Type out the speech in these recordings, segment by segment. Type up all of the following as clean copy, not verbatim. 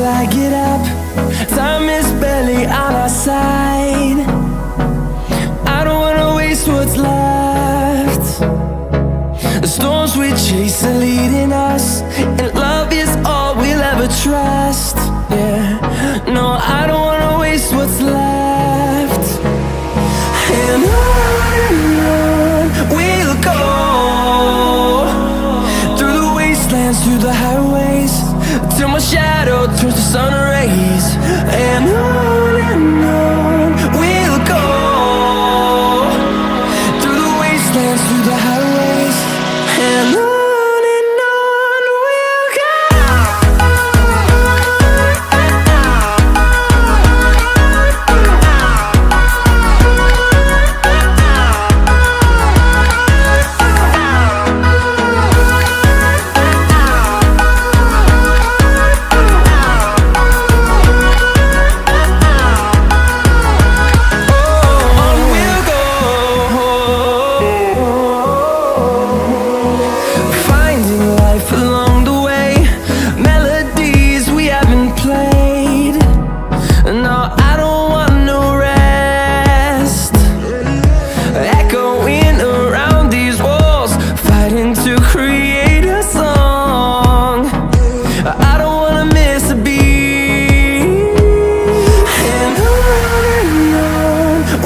I get up. Time is barely on our side. I don't wanna waste what's left. The storms we chase are leading us, and love is all we'll ever trust. Yeah, no, I don't wanna waste what's left. And on we'll go, through the wastelands, through the highways, till my shadow turns to sun rays. And on we'll go, through the wastelands, through the highways, and on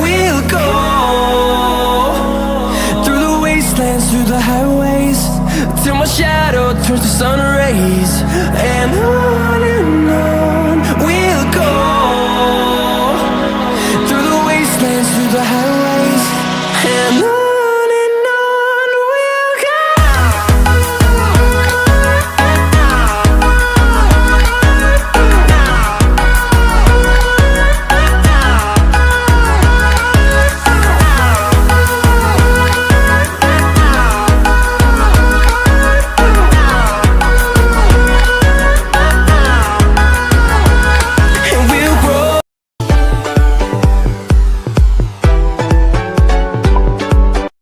we'll go. Through the highways, till my shadow turns to sun rays.